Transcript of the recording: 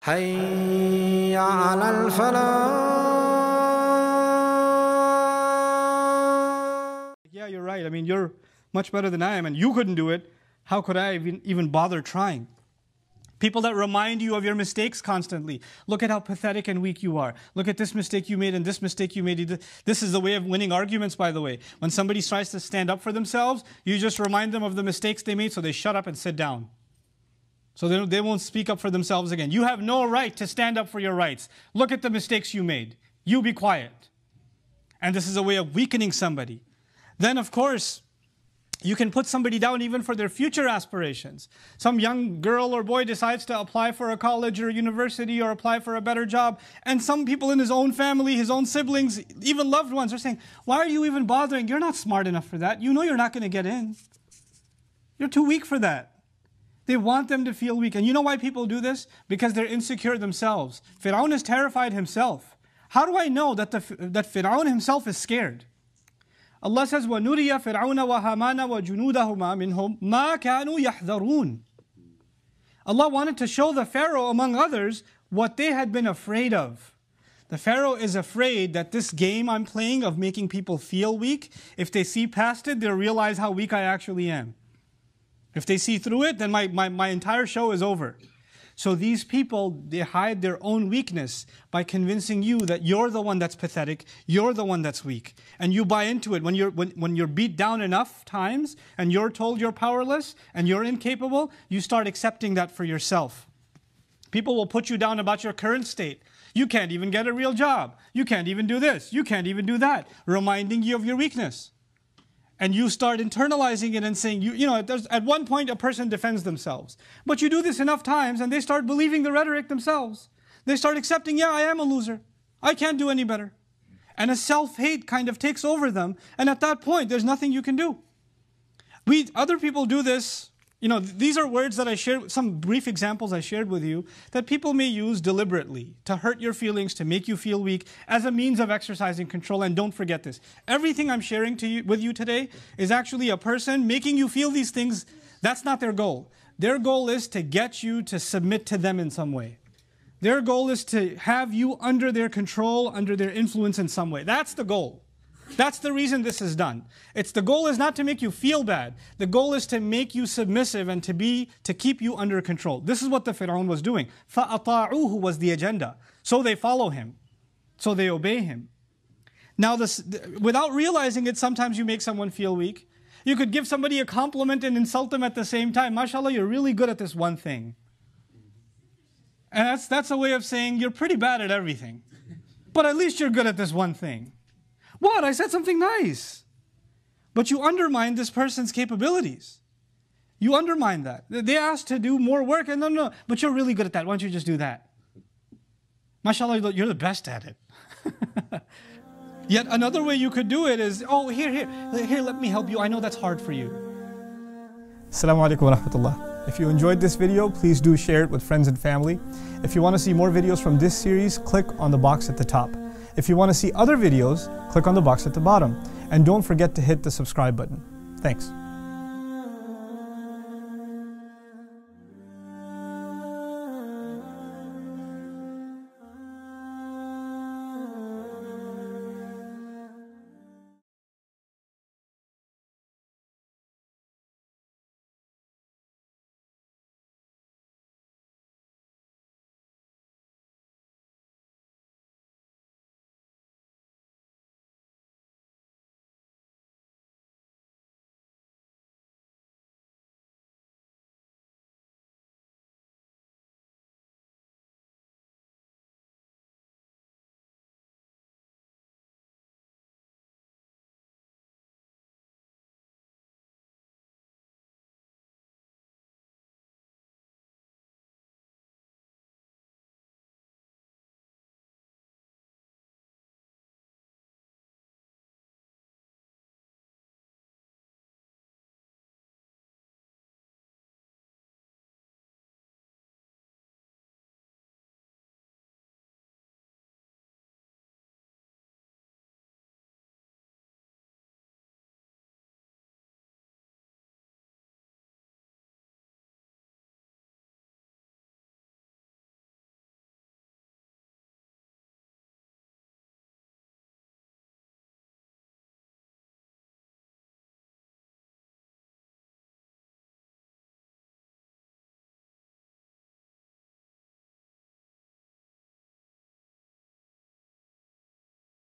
حي على الفلاح. Yeah, you're right. I mean, you're much better than I am, and you couldn't do it. How could I even bother trying? People that remind you of your mistakes constantly. Look at how pathetic and weak you are. Look at this mistake you made and this mistake you made. This is the way of winning arguments, by the way. When somebody tries to stand up for themselves, you just remind them of the mistakes they made so they shut up and sit down. So they won't speak up for themselves again. You have no right to stand up for your rights. Look at the mistakes you made. You be quiet. And this is a way of weakening somebody. Then, of course, you can put somebody down even for their future aspirations. Some young girl or boy decides to apply for a college or a university or apply for a better job. And some people in his own family, his own siblings, even loved ones are saying, why are you even bothering? You're not smart enough for that. You know you're not going to get in. You're too weak for that. They want them to feel weak. And you know why people do this? Because they're insecure themselves. Fir'aun is terrified himself. How do I know that Fir'aun himself is scared? Allah says, وَنُرِيَ فِرْعَوْنَ وَهَامَانَ وَجُنُودَهُمَا مِنْهُمْ مَا كَانُوا يَحْذَرُونَ. Allah wanted to show the Pharaoh, among others, what they had been afraid of. The Pharaoh is afraid that this game I'm playing of making people feel weak, if they see past it, they'll realize how weak I actually am. If they see through it, then my entire show is over. So these people, they hide their own weakness by convincing you that you're the one that's pathetic, you're the one that's weak. And you buy into it. When you're beat down enough times and you're told you're powerless and you're incapable, you start accepting that for yourself. People will put you down about your current state. You can't even get a real job. You can't even do this. You can't even do that. Reminding you of your weakness. And you start internalizing it and saying, at one point a person defends themselves. But you do this enough times and they start believing the rhetoric themselves. They start accepting, yeah, I am a loser. I can't do any better. And a self-hate kind of takes over them. And at that point, there's nothing you can do. Other people do this. These are words that I shared, some brief examples I shared with you, that people may use deliberately to hurt your feelings, to make you feel weak, as a means of exercising control. And don't forget this. Everything I'm sharing with you today is actually a person making you feel these things. That's not their goal. Their goal is to get you to submit to them in some way. Their goal is to have you under their control, under their influence in some way. That's the goal. That's the reason this is done. The goal is not to make you feel bad. The goal is to make you submissive and to keep you under control. This is what the Fir'aun was doing. فَأَطَاعُوهُ was the agenda. So they follow him. So they obey him. Now, without realizing it, sometimes you make someone feel weak. You could give somebody a compliment and insult them at the same time. MashaAllah, you're really good at this one thing. And that's a way of saying you're pretty bad at everything. But at least you're good at this one thing. What? I said something nice. But you undermine this person's capabilities. You undermine that. They asked to do more work, and no, but you're really good at that. Why don't you just do that? MashaAllah, you're the best at it. Yet another way you could do it is, oh, here, let me help you. I know that's hard for you. Assalamu alaikum wa rahmatullah. If you enjoyed this video, please do share it with friends and family. If you want to see more videos from this series, click on the box at the top. If you want to see other videos, click on the box at the bottom. And don't forget to hit the subscribe button. Thanks.